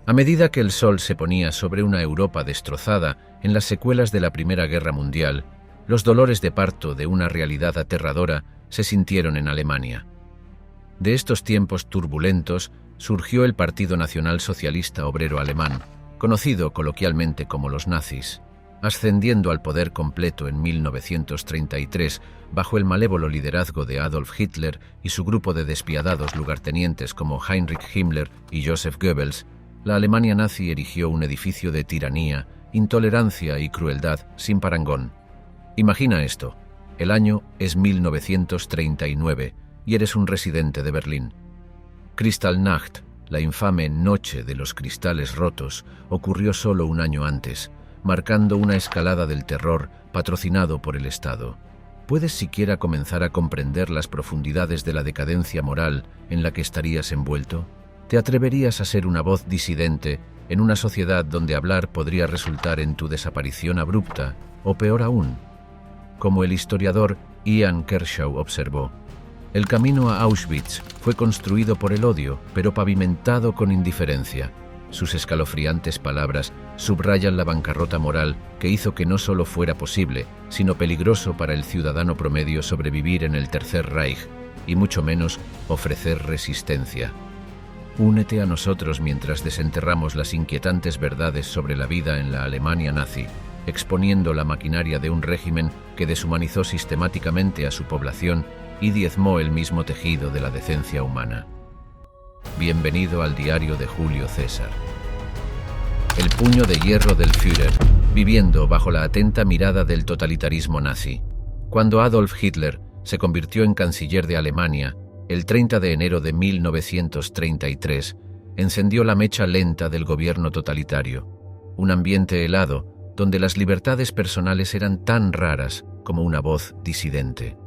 A medida que el sol se ponía sobre una Europa destrozada en las secuelas de la Primera Guerra Mundial, los dolores de parto de una realidad aterradora se sintieron en Alemania. De estos tiempos turbulentos surgió el Partido Nacional Socialista Obrero Alemán, conocido coloquialmente como los nazis, ascendiendo al poder completo en 1933 bajo el malévolo liderazgo de Adolf Hitler y su grupo de despiadados lugartenientes como Heinrich Himmler y Joseph Goebbels. La Alemania nazi erigió un edificio de tiranía, intolerancia y crueldad sin parangón. Imagina esto: el año es 1939 y eres un residente de Berlín. Kristallnacht, la infame Noche de los Cristales Rotos, ocurrió solo un año antes, marcando una escalada del terror patrocinado por el Estado. ¿Puedes siquiera comenzar a comprender las profundidades de la decadencia moral en la que estarías envuelto? ¿Te atreverías a ser una voz disidente en una sociedad donde hablar podría resultar en tu desaparición abrupta, o peor aún? Como el historiador Ian Kershaw observó, el camino a Auschwitz fue construido por el odio, pero pavimentado con indiferencia. Sus escalofriantes palabras subrayan la bancarrota moral que hizo que no solo fuera posible, sino peligroso para el ciudadano promedio sobrevivir en el Tercer Reich, y mucho menos ofrecer resistencia. Únete a nosotros mientras desenterramos las inquietantes verdades sobre la vida en la Alemania nazi, exponiendo la maquinaria de un régimen que deshumanizó sistemáticamente a su población y diezmó el mismo tejido de la decencia humana. Bienvenido al diario de Julio César. El puño de hierro del Führer, viviendo bajo la atenta mirada del totalitarismo nazi. Cuando Adolf Hitler se convirtió en canciller de Alemania, el 30 de enero de 1933, encendió la mecha lenta del gobierno totalitario, un ambiente helado donde las libertades personales eran tan raras como una voz disidente.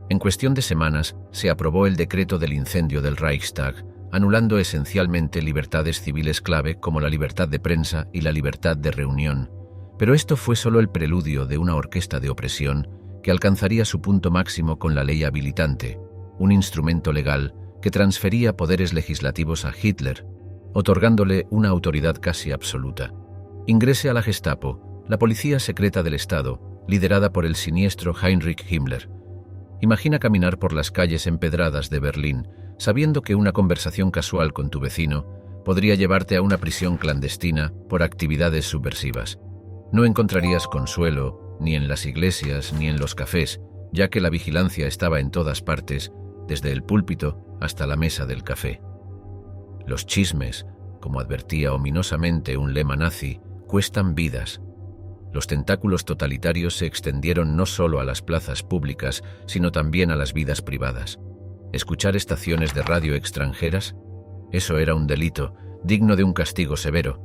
En cuestión de semanas se aprobó el decreto del incendio del Reichstag, anulando esencialmente libertades civiles clave como la libertad de prensa y la libertad de reunión. Pero esto fue solo el preludio de una orquesta de opresión que alcanzaría su punto máximo con la ley habilitante, un instrumento legal que transfería poderes legislativos a Hitler, otorgándole una autoridad casi absoluta. Ingrese a la Gestapo, la policía secreta del Estado, liderada por el siniestro Heinrich Himmler. Imagina caminar por las calles empedradas de Berlín, sabiendo que una conversación casual con tu vecino podría llevarte a una prisión clandestina por actividades subversivas. No encontrarías consuelo ni en las iglesias ni en los cafés, ya que la vigilancia estaba en todas partes, desde el púlpito hasta la mesa del café. Los chismes, como advertía ominosamente un lema nazi, cuestan vidas. Los tentáculos totalitarios se extendieron no solo a las plazas públicas, sino también a las vidas privadas. ¿Escuchar estaciones de radio extranjeras? Eso era un delito, digno de un castigo severo.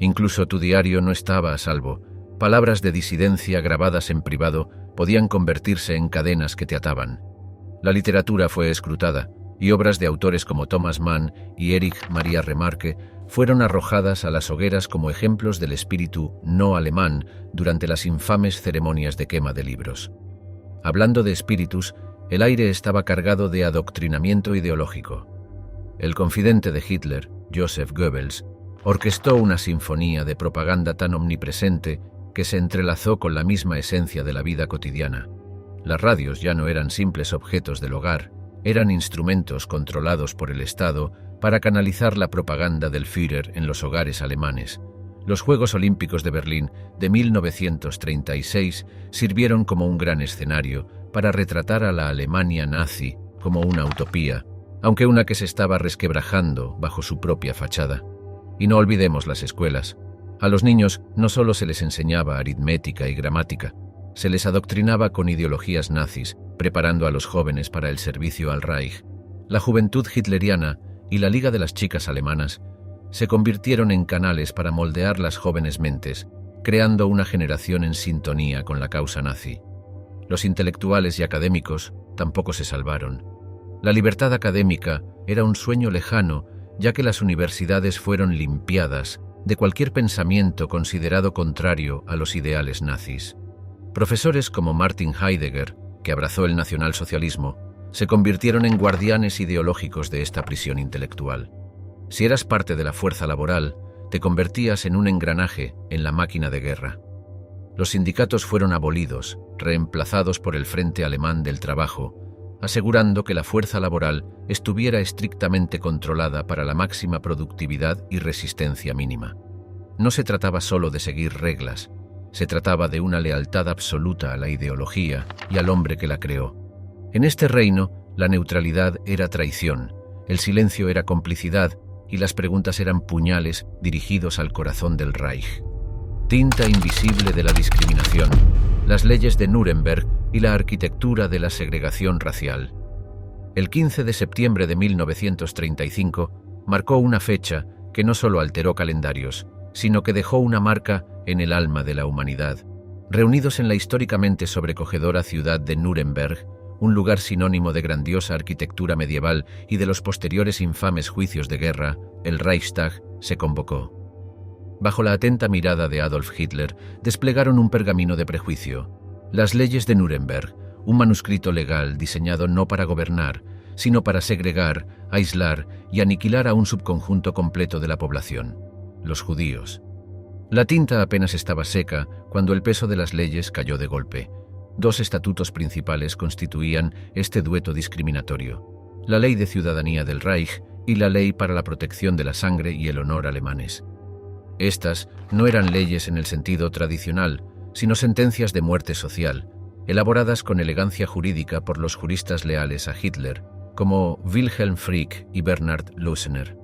Incluso tu diario no estaba a salvo. Palabras de disidencia grabadas en privado podían convertirse en cadenas que te ataban. La literatura fue escrutada, y obras de autores como Thomas Mann y Erich Maria Remarque fueron arrojadas a las hogueras como ejemplos del espíritu no alemán durante las infames ceremonias de quema de libros. Hablando de espíritus, el aire estaba cargado de adoctrinamiento ideológico. El confidente de Hitler, Joseph Goebbels, orquestó una sinfonía de propaganda tan omnipresente que se entrelazó con la misma esencia de la vida cotidiana. Las radios ya no eran simples objetos del hogar, eran instrumentos controlados por el Estado para canalizar la propaganda del Führer en los hogares alemanes. Los Juegos Olímpicos de Berlín de 1936 sirvieron como un gran escenario para retratar a la Alemania nazi como una utopía, aunque una que se estaba resquebrajando bajo su propia fachada. Y no olvidemos las escuelas. A los niños no solo se les enseñaba aritmética y gramática, se les adoctrinaba con ideologías nazis, preparando a los jóvenes para el servicio al Reich. La juventud hitleriana y la Liga de las Chicas Alemanas se convirtieron en canales para moldear las jóvenes mentes, creando una generación en sintonía con la causa nazi. Los intelectuales y académicos tampoco se salvaron. La libertad académica era un sueño lejano, ya que las universidades fueron limpiadas de cualquier pensamiento considerado contrario a los ideales nazis. Profesores como Martin Heidegger, que abrazó el nacionalsocialismo, se convirtieron en guardianes ideológicos de esta prisión intelectual. Si eras parte de la fuerza laboral, te convertías en un engranaje en la máquina de guerra. Los sindicatos fueron abolidos, reemplazados por el Frente Alemán del Trabajo, asegurando que la fuerza laboral estuviera estrictamente controlada para la máxima productividad y resistencia mínima. No se trataba solo de seguir reglas, se trataba de una lealtad absoluta a la ideología y al hombre que la creó. En este reino, la neutralidad era traición, el silencio era complicidad y las preguntas eran puñales dirigidos al corazón del Reich. Tinta invisible de la discriminación, las leyes de Nuremberg y la arquitectura de la segregación racial. El 15 de septiembre de 1935 marcó una fecha que no solo alteró calendarios, sino que dejó una marca en el alma de la humanidad. Reunidos en la históricamente sobrecogedora ciudad de Nuremberg, un lugar sinónimo de grandiosa arquitectura medieval y de los posteriores infames juicios de guerra, el Reichstag se convocó. Bajo la atenta mirada de Adolf Hitler, desplegaron un pergamino de prejuicio, las leyes de Nuremberg, un manuscrito legal diseñado no para gobernar, sino para segregar, aislar y aniquilar a un subconjunto completo de la población, los judíos. La tinta apenas estaba seca cuando el peso de las leyes cayó de golpe. Dos estatutos principales constituían este dueto discriminatorio: la Ley de Ciudadanía del Reich y la Ley para la Protección de la Sangre y el Honor alemanes. Estas no eran leyes en el sentido tradicional, sino sentencias de muerte social, elaboradas con elegancia jurídica por los juristas leales a Hitler, como Wilhelm Frick y Bernhard Lösener.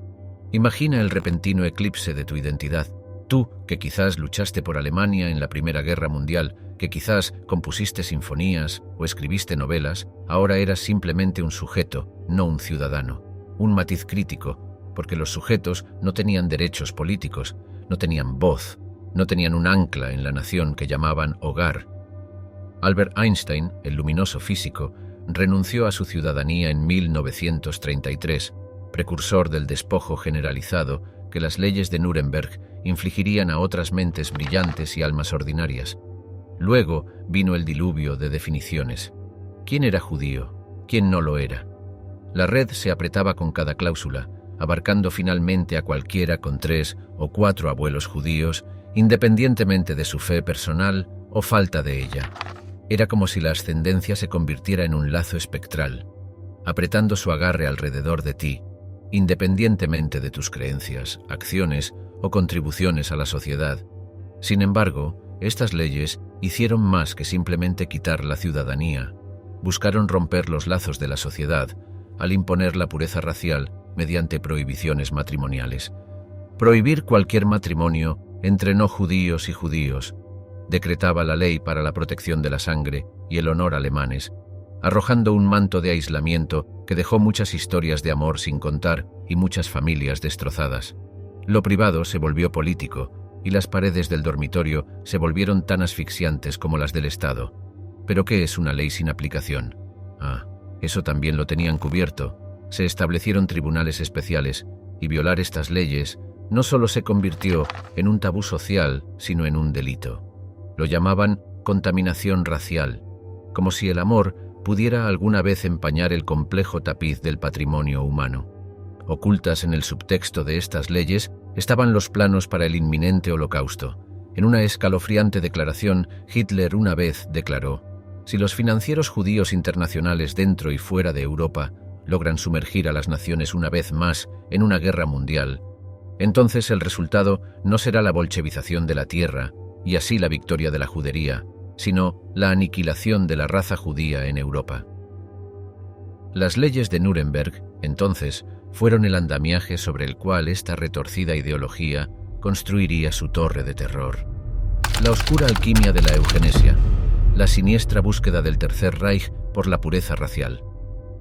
Imagina el repentino eclipse de tu identidad. Tú, que quizás luchaste por Alemania en la Primera Guerra Mundial, que quizás compusiste sinfonías o escribiste novelas, ahora eras simplemente un sujeto, no un ciudadano. Un matiz crítico, porque los sujetos no tenían derechos políticos, no tenían voz, no tenían un ancla en la nación que llamaban hogar. Albert Einstein, el luminoso físico, renunció a su ciudadanía en 1933, precursor del despojo generalizado que las leyes de Nuremberg infligirían a otras mentes brillantes y almas ordinarias. Luego vino el diluvio de definiciones. ¿Quién era judío? ¿Quién no lo era? La red se apretaba con cada cláusula, abarcando finalmente a cualquiera con 3 o 4 abuelos judíos, independientemente de su fe personal o falta de ella. Era como si la ascendencia se convirtiera en un lazo espectral, apretando su agarre alrededor de ti, independientemente de tus creencias, acciones o contribuciones a la sociedad. Sin embargo, estas leyes hicieron más que simplemente quitar la ciudadanía. Buscaron romper los lazos de la sociedad al imponer la pureza racial mediante prohibiciones matrimoniales. Prohibir cualquier matrimonio entre no judíos y judíos. Decretaba la ley para la protección de la sangre y el honor alemanes, arrojando un manto de aislamiento que dejó muchas historias de amor sin contar y muchas familias destrozadas. Lo privado se volvió político y las paredes del dormitorio se volvieron tan asfixiantes como las del Estado. ¿Pero qué es una ley sin aplicación? Eso también lo tenían cubierto. Se establecieron tribunales especiales y violar estas leyes no solo se convirtió en un tabú social, sino en un delito. Lo llamaban contaminación racial, como si el amor pudiera alguna vez empañar el complejo tapiz del patrimonio humano. Ocultas en el subtexto de estas leyes estaban los planos para el inminente holocausto. En una escalofriante declaración, Hitler una vez declaró: si los financieros judíos internacionales dentro y fuera de Europa logran sumergir a las naciones una vez más en una guerra mundial, entonces el resultado no será la bolchevización de la tierra y así la victoria de la judería, sino la aniquilación de la raza judía en Europa. Las leyes de Nuremberg, entonces, fueron el andamiaje sobre el cual esta retorcida ideología construiría su torre de terror. La oscura alquimia de la eugenesia, la siniestra búsqueda del Tercer Reich por la pureza racial.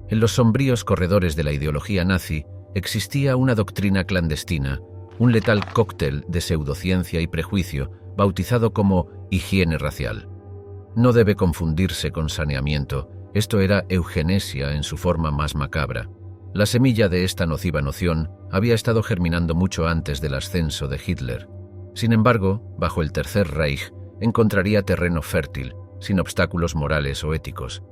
En los sombríos corredores de la ideología nazi existía una doctrina clandestina, un letal cóctel de pseudociencia y prejuicio, bautizado como higiene racial. No debe confundirse con saneamiento, esto era eugenesia en su forma más macabra. La semilla de esta nociva noción había estado germinando mucho antes del ascenso de Hitler. Sin embargo, bajo el Tercer Reich encontraría terreno fértil, sin obstáculos morales o éticos.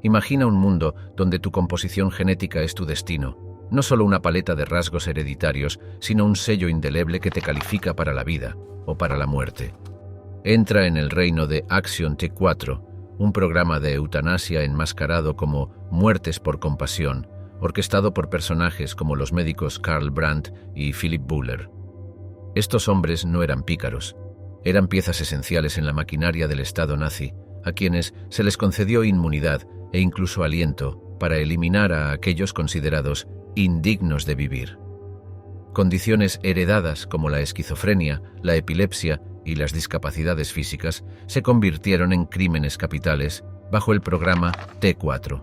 Imagina un mundo donde tu composición genética es tu destino, No solo una paleta de rasgos hereditarios, sino un sello indeleble que te califica para la vida o para la muerte. Entra en el reino de Action T4, un programa de eutanasia enmascarado como Muertes por Compasión, orquestado por personajes como los médicos Karl Brandt y Philip Buller. Estos hombres no eran pícaros, eran piezas esenciales en la maquinaria del Estado nazi, a quienes se les concedió inmunidad e incluso aliento para eliminar a aquellos considerados indignos de vivir. Condiciones heredadas como la esquizofrenia, la epilepsia y las discapacidades físicas se convirtieron en crímenes capitales bajo el programa T4.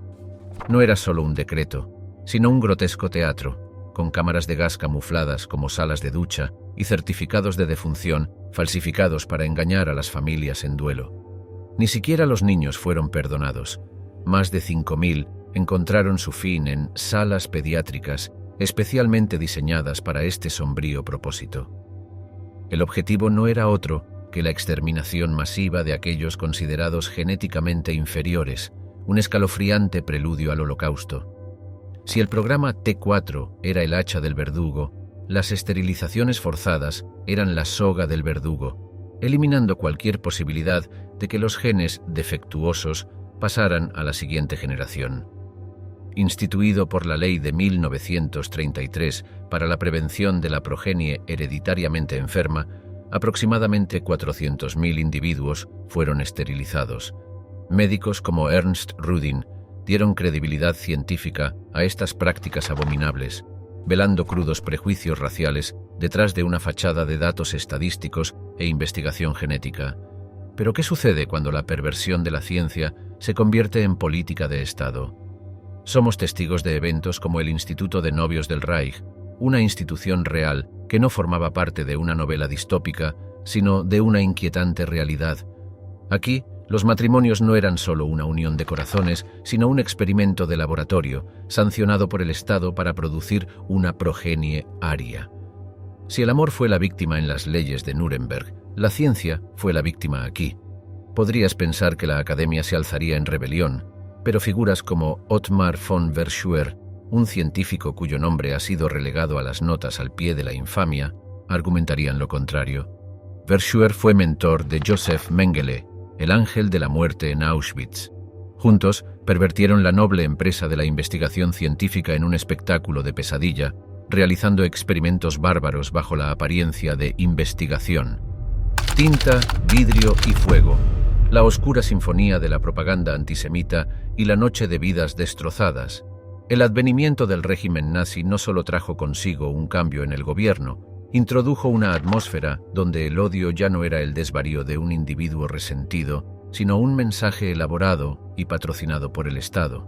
No era solo un decreto, sino un grotesco teatro, con cámaras de gas camufladas como salas de ducha y certificados de defunción falsificados para engañar a las familias en duelo. Ni siquiera los niños fueron perdonados. Más de 5.000 encontraron su fin en salas pediátricas especialmente diseñadas para este sombrío propósito. El objetivo no era otro que la exterminación masiva de aquellos considerados genéticamente inferiores, un escalofriante preludio al Holocausto. Si el programa T4 era el hacha del verdugo, las esterilizaciones forzadas eran la soga del verdugo, eliminando cualquier posibilidad de que los genes defectuosos pasaran a la siguiente generación. Instituido por la Ley de 1933 para la prevención de la progenie hereditariamente enferma, aproximadamente 400.000 individuos fueron esterilizados. Médicos como Ernst Rudin dieron credibilidad científica a estas prácticas abominables, velando crudos prejuicios raciales detrás de una fachada de datos estadísticos e investigación genética. Pero ¿qué sucede cuando la perversión de la ciencia se convierte en política de Estado? Somos testigos de eventos como el Instituto de Novios del Reich, una institución real que no formaba parte de una novela distópica, sino de una inquietante realidad. Aquí, los matrimonios no eran solo una unión de corazones, sino un experimento de laboratorio, sancionado por el Estado para producir una progenie aria. Si el amor fue la víctima en las leyes de Nuremberg, la ciencia fue la víctima aquí. Podrías pensar que la Academia se alzaría en rebelión, pero figuras como Ottmar von Verschuer, un científico cuyo nombre ha sido relegado a las notas al pie de la infamia, argumentarían lo contrario. Verschuer fue mentor de Joseph Mengele, el ángel de la muerte en Auschwitz. Juntos, pervertieron la noble empresa de la investigación científica en un espectáculo de pesadilla, realizando experimentos bárbaros bajo la apariencia de investigación. Tinta, vidrio y fuego. La oscura sinfonía de la propaganda antisemita y la noche de vidas destrozadas. El advenimiento del régimen nazi no solo trajo consigo un cambio en el gobierno, introdujo una atmósfera donde el odio ya no era el desvarío de un individuo resentido, sino un mensaje elaborado y patrocinado por el Estado.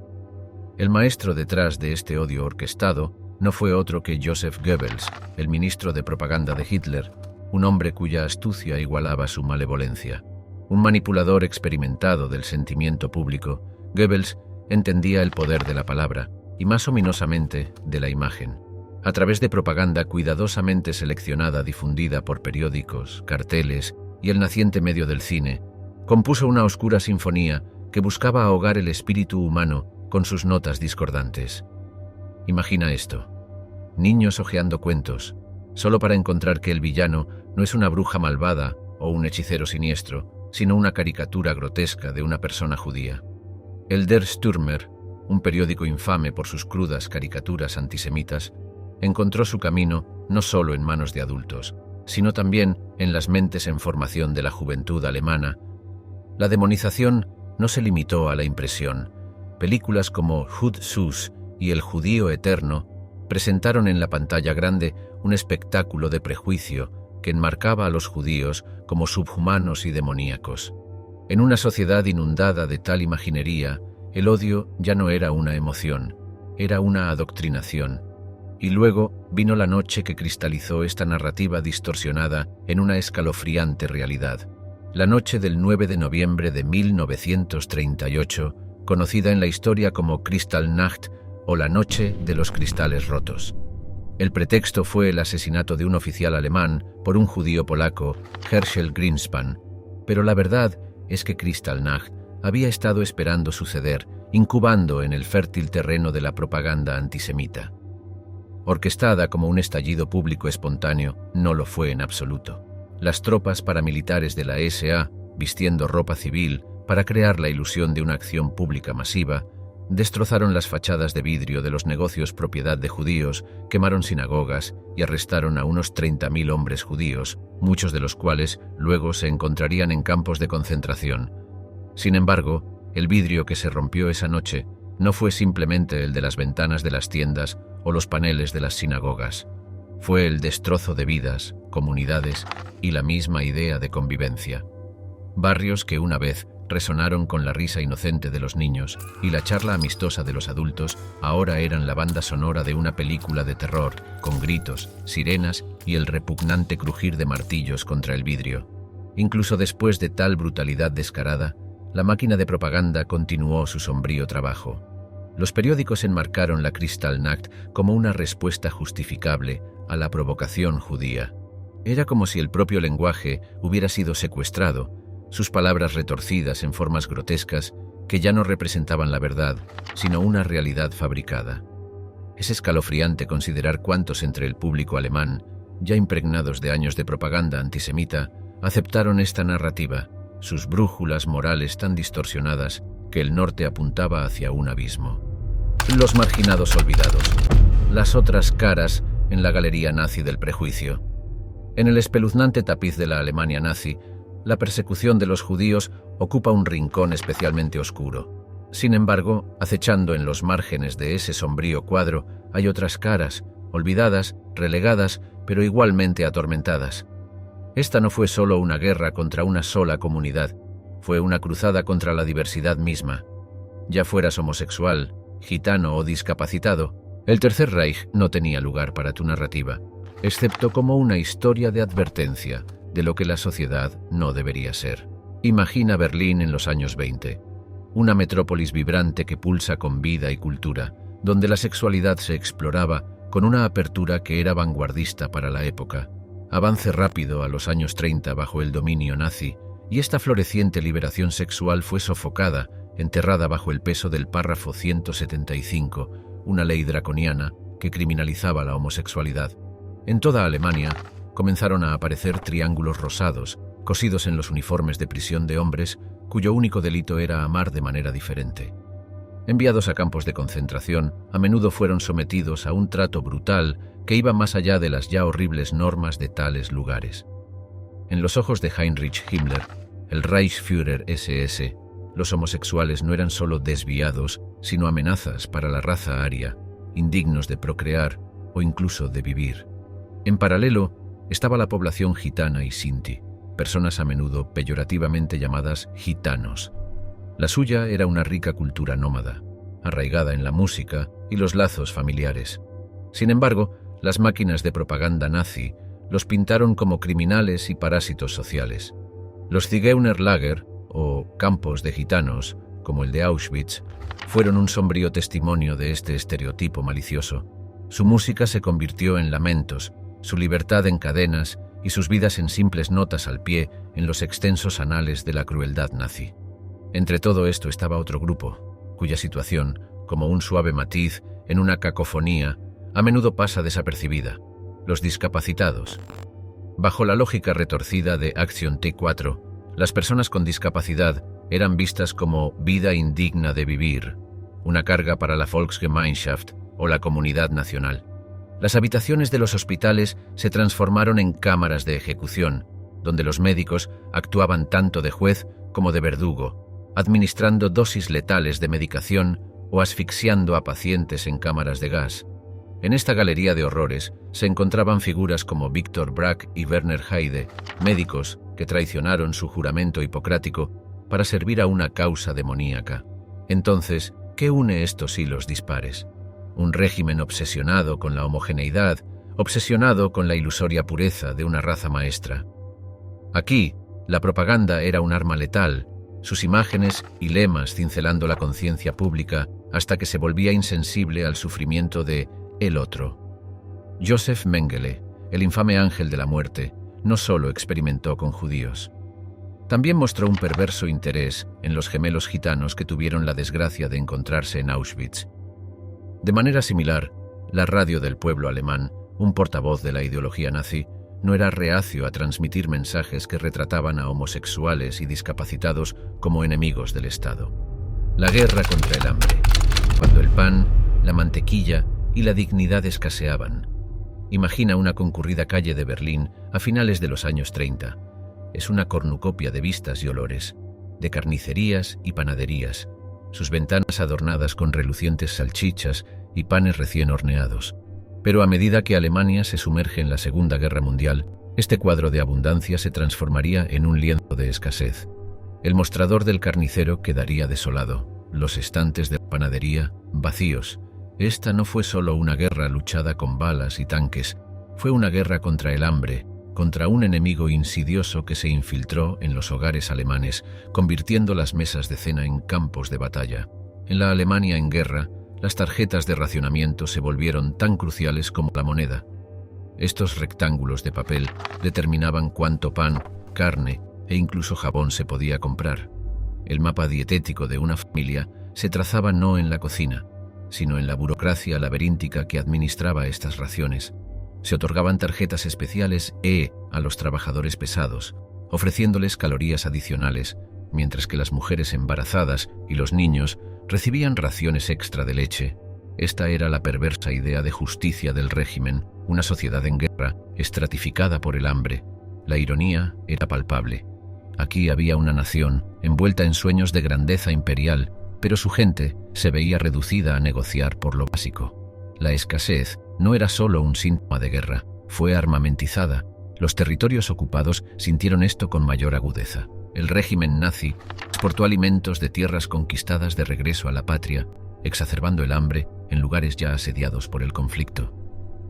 El maestro detrás de este odio orquestado no fue otro que Joseph Goebbels, el ministro de propaganda de Hitler, un hombre cuya astucia igualaba su malevolencia. Un manipulador experimentado del sentimiento público, Goebbels entendía el poder de la palabra y más ominosamente de la imagen. A través de propaganda cuidadosamente seleccionada difundida por periódicos, carteles y el naciente medio del cine, compuso una oscura sinfonía que buscaba ahogar el espíritu humano con sus notas discordantes. Imagina esto: niños hojeando cuentos, solo para encontrar que el villano no es una bruja malvada o un hechicero siniestro, sino una caricatura grotesca de una persona judía. El Der Stürmer, un periódico infame por sus crudas caricaturas antisemitas, encontró su camino no solo en manos de adultos, sino también en las mentes en formación de la juventud alemana. La demonización no se limitó a la impresión. Películas como Hud Sus y El Judío Eterno presentaron en la pantalla grande un espectáculo de prejuicio que enmarcaba a los judíos como subhumanos y demoníacos. En una sociedad inundada de tal imaginería, el odio ya no era una emoción, era una adoctrinación. Y luego vino la noche que cristalizó esta narrativa distorsionada en una escalofriante realidad. La noche del 9 de noviembre de 1938, conocida en la historia como Kristallnacht o la Noche de los Cristales Rotos. El pretexto fue el asesinato de un oficial alemán por un judío polaco, Herschel Greenspan, pero la verdad es que Kristallnacht había estado esperando suceder, incubando en el fértil terreno de la propaganda antisemita. Orquestada como un estallido público espontáneo, no lo fue en absoluto. Las tropas paramilitares de la SA, vistiendo ropa civil para crear la ilusión de una acción pública masiva, destrozaron las fachadas de vidrio de los negocios propiedad de judíos, quemaron sinagogas y arrestaron a unos 30.000 hombres judíos, muchos de los cuales luego se encontrarían en campos de concentración. Sin embargo, el vidrio que se rompió esa noche no fue simplemente el de las ventanas de las tiendas o los paneles de las sinagogas. Fue el destrozo de vidas, comunidades y la misma idea de convivencia. Barrios que una vez resonaron con la risa inocente de los niños y la charla amistosa de los adultos, ahora eran la banda sonora de una película de terror, con gritos, sirenas y el repugnante crujir de martillos contra el vidrio. Incluso después de tal brutalidad descarada, la máquina de propaganda continuó su sombrío trabajo. Los periódicos enmarcaron la Kristallnacht como una respuesta justificable a la provocación judía. Era como si el propio lenguaje hubiera sido secuestrado, sus palabras retorcidas en formas grotescas que ya no representaban la verdad, sino una realidad fabricada. Es escalofriante considerar cuántos entre el público alemán, ya impregnados de años de propaganda antisemita, aceptaron esta narrativa, sus brújulas morales tan distorsionadas que el norte apuntaba hacia un abismo. Los marginados olvidados. Las otras caras en la galería nazi del prejuicio. En el espeluznante tapiz de la Alemania nazi, la persecución de los judíos ocupa un rincón especialmente oscuro. Sin embargo, acechando en los márgenes de ese sombrío cuadro, hay otras caras, olvidadas, relegadas, pero igualmente atormentadas. Esta no fue solo una guerra contra una sola comunidad, fue una cruzada contra la diversidad misma. Ya fueras homosexual, gitano o discapacitado, el Tercer Reich no tenía lugar para tu narrativa, excepto como una historia de advertencia de lo que la sociedad no debería ser. Imagina Berlín en los años 20, una metrópolis vibrante que pulsa con vida y cultura, donde la sexualidad se exploraba con una apertura que era vanguardista para la época, avance rápido a los años 30 bajo el dominio nazi, y esta floreciente liberación sexual fue sofocada, enterrada bajo el peso del párrafo 175, una ley draconiana que criminalizaba la homosexualidad. En toda Alemania comenzaron a aparecer triángulos rosados, cosidos en los uniformes de prisión de hombres, cuyo único delito era amar de manera diferente. Enviados a campos de concentración, a menudo fueron sometidos a un trato brutal que iba más allá de las ya horribles normas de tales lugares. En los ojos de Heinrich Himmler, el Reichsführer SS, los homosexuales no eran solo desviados, sino amenazas para la raza aria, indignos de procrear o incluso de vivir. En paralelo, estaba la población gitana y sinti, personas a menudo peyorativamente llamadas gitanos. La suya era una rica cultura nómada, arraigada en la música y los lazos familiares. Sin embargo, las máquinas de propaganda nazi los pintaron como criminales y parásitos sociales. Los Zigeunerlager, o campos de gitanos, como el de Auschwitz, fueron un sombrío testimonio de este estereotipo malicioso. Su música se convirtió en lamentos, su libertad en cadenas y sus vidas en simples notas al pie en los extensos anales de la crueldad nazi. Entre todo esto estaba otro grupo, cuya situación, como un suave matiz en una cacofonía, a menudo pasa desapercibida: los discapacitados. Bajo la lógica retorcida de Acción T4, las personas con discapacidad eran vistas como vida indigna de vivir, una carga para la Volksgemeinschaft o la comunidad nacional. Las habitaciones de los hospitales se transformaron en cámaras de ejecución, donde los médicos actuaban tanto de juez como de verdugo, administrando dosis letales de medicación o asfixiando a pacientes en cámaras de gas. En esta galería de horrores se encontraban figuras como Viktor Brack y Werner Heide, médicos que traicionaron su juramento hipocrático para servir a una causa demoníaca. Entonces, ¿qué une estos hilos dispares? Un régimen obsesionado con la homogeneidad, obsesionado con la ilusoria pureza de una raza maestra. Aquí, la propaganda era un arma letal, sus imágenes y lemas cincelando la conciencia pública hasta que se volvía insensible al sufrimiento de el otro. Joseph Mengele, el infame ángel de la muerte, no solo experimentó con judíos. También mostró un perverso interés en los gemelos gitanos que tuvieron la desgracia de encontrarse en Auschwitz. De manera similar, La radio del pueblo alemán, un portavoz de la ideología nazi, no era reacio a transmitir mensajes que retrataban a homosexuales y discapacitados como enemigos del Estado. La guerra contra el hambre, cuando el pan, la mantequilla y la dignidad escaseaban. Imagina una concurrida calle de Berlín a finales de los años 30. Es una cornucopia de vistas y olores, de carnicerías y panaderías, sus ventanas adornadas con relucientes salchichas y panes recién horneados. Pero a medida que Alemania se sumerge en la Segunda Guerra Mundial, este cuadro de abundancia se transformaría en un lienzo de escasez. El mostrador del carnicero quedaría desolado, los estantes de la panadería vacíos. Esta no fue solo una guerra luchada con balas y tanques, fue una guerra contra el hambre, contra un enemigo insidioso que se infiltró en los hogares alemanes, convirtiendo las mesas de cena en campos de batalla. En la Alemania en guerra, las tarjetas de racionamiento se volvieron tan cruciales como la moneda. Estos rectángulos de papel determinaban cuánto pan, carne e incluso jabón se podía comprar. El mapa dietético de una familia se trazaba no en la cocina, sino en la burocracia laberíntica que administraba estas raciones. Se otorgaban tarjetas especiales a los trabajadores pesados, ofreciéndoles calorías adicionales, mientras que las mujeres embarazadas y los niños recibían raciones extra de leche. Esta era la perversa idea de justicia del régimen, una sociedad en guerra, estratificada por el hambre. La ironía era palpable. Aquí había una nación, envuelta en sueños de grandeza imperial, pero su gente se veía reducida a negociar por lo básico. La escasez no era solo un síntoma de guerra, fue armamentizada. Los territorios ocupados sintieron esto con mayor agudeza. El régimen nazi exportó alimentos de tierras conquistadas de regreso a la patria, exacerbando el hambre en lugares ya asediados por el conflicto.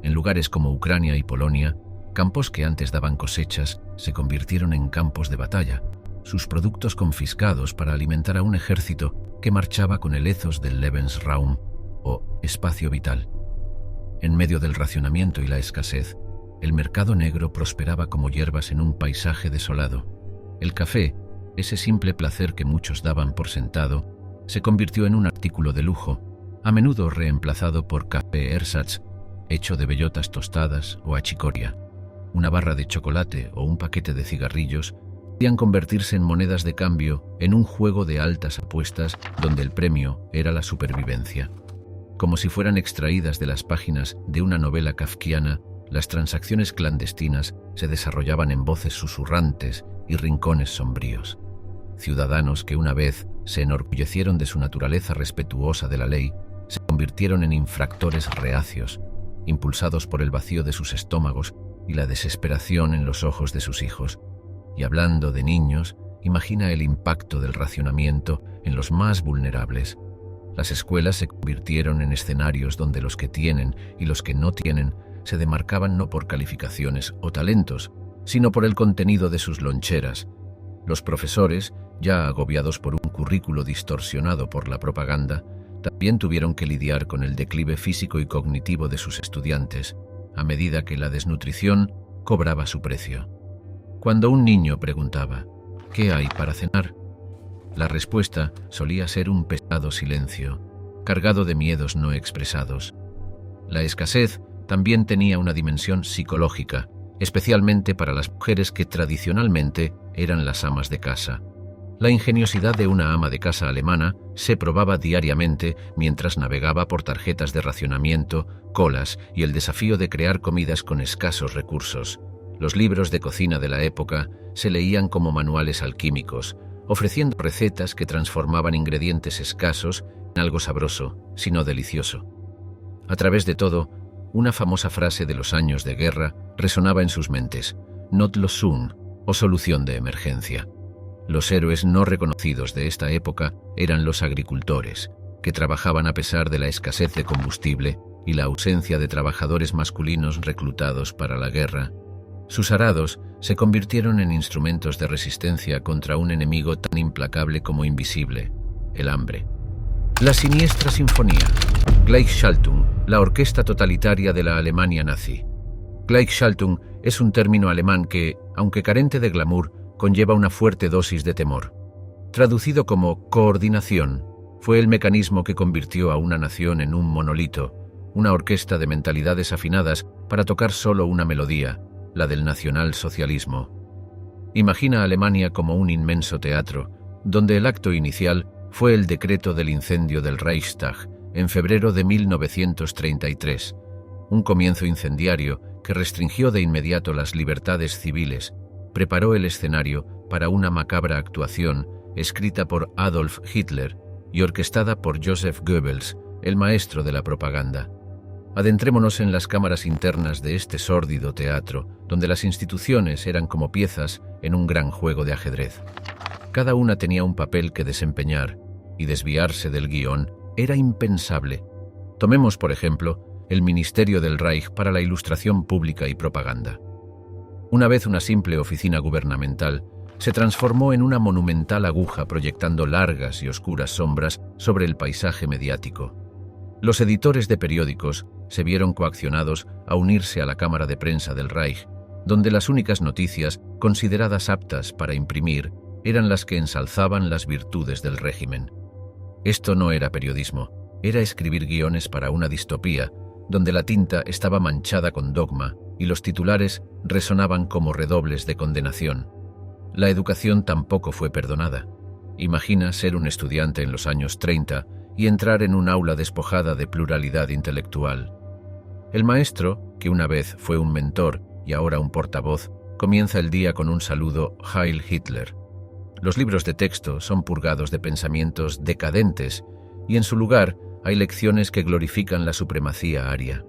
En lugares como Ucrania y Polonia, campos que antes daban cosechas se convirtieron en campos de batalla, sus productos confiscados para alimentar a un ejército que marchaba con el ethos del Lebensraum, o espacio vital. En medio del racionamiento y la escasez, el mercado negro prosperaba como hierbas en un paisaje desolado. El café, ese simple placer que muchos daban por sentado, se convirtió en un artículo de lujo, a menudo reemplazado por café ersatz, hecho de bellotas tostadas o achicoria. Una barra de chocolate o un paquete de cigarrillos podían convertirse en monedas de cambio en un juego de altas apuestas donde el premio era la supervivencia. Como si fueran extraídas de las páginas de una novela kafkiana, las transacciones clandestinas se desarrollaban en voces susurrantes y rincones sombríos. Ciudadanos que una vez se enorgullecieron de su naturaleza respetuosa de la ley, se convirtieron en infractores reacios, impulsados por el vacío de sus estómagos y la desesperación en los ojos de sus hijos. Y hablando de niños, imagina el impacto del racionamiento en los más vulnerables. Las escuelas se convirtieron en escenarios donde los que tienen y los que no tienen se demarcaban no por calificaciones o talentos, sino por el contenido de sus loncheras. Los profesores, ya agobiados por un currículo distorsionado por la propaganda, también tuvieron que lidiar con el declive físico y cognitivo de sus estudiantes, a medida que la desnutrición cobraba su precio. Cuando un niño preguntaba, ¿qué hay para cenar?, la respuesta solía ser un pesado silencio, cargado de miedos no expresados. La escasez también tenía una dimensión psicológica, especialmente para las mujeres que tradicionalmente eran las amas de casa. La ingeniosidad de una ama de casa alemana se probaba diariamente mientras navegaba por tarjetas de racionamiento, colas y el desafío de crear comidas con escasos recursos. Los libros de cocina de la época se leían como manuales alquímicos, ofreciendo recetas que transformaban ingredientes escasos en algo sabroso, sino delicioso. A través de todo, una famosa frase de los años de guerra resonaba en sus mentes: Notlösung, o solución de emergencia. Los héroes no reconocidos de esta época eran los agricultores, que trabajaban a pesar de la escasez de combustible y la ausencia de trabajadores masculinos reclutados para la guerra. Sus arados se convirtieron en instrumentos de resistencia contra un enemigo tan implacable como invisible, el hambre. La siniestra sinfonía, Gleichschaltung, la orquesta totalitaria de la Alemania nazi. Gleichschaltung es un término alemán que, aunque carente de glamour, conlleva una fuerte dosis de temor. Traducido como coordinación, fue el mecanismo que convirtió a una nación en un monolito, una orquesta de mentalidades afinadas para tocar solo una melodía, la del nacionalsocialismo. Imagina Alemania como un inmenso teatro, donde el acto inicial fue el decreto del incendio del Reichstag en febrero de 1933, un comienzo incendiario que restringió de inmediato las libertades civiles, preparó el escenario para una macabra actuación escrita por Adolf Hitler y orquestada por Joseph Goebbels, el maestro de la propaganda. Adentrémonos en las cámaras internas de este sórdido teatro, donde las instituciones eran como piezas en un gran juego de ajedrez. Cada una tenía un papel que desempeñar, y desviarse del guión era impensable. Tomemos, por ejemplo, el Ministerio del Reich para la Ilustración Pública y Propaganda. Una vez una simple oficina gubernamental, se transformó en una monumental aguja proyectando largas y oscuras sombras sobre el paisaje mediático. Los editores de periódicos se vieron coaccionados a unirse a la Cámara de Prensa del Reich, donde las únicas noticias consideradas aptas para imprimir eran las que ensalzaban las virtudes del régimen. Esto no era periodismo, era escribir guiones para una distopía, donde la tinta estaba manchada con dogma y los titulares resonaban como redobles de condenación. La educación tampoco fue perdonada. Imagina ser un estudiante en los años 30 y entrar en un aula despojada de pluralidad intelectual. El maestro, que una vez fue un mentor y ahora un portavoz, comienza el día con un saludo Heil Hitler. Los libros de texto son purgados de pensamientos decadentes y en su lugar hay lecciones que glorifican la supremacía aria.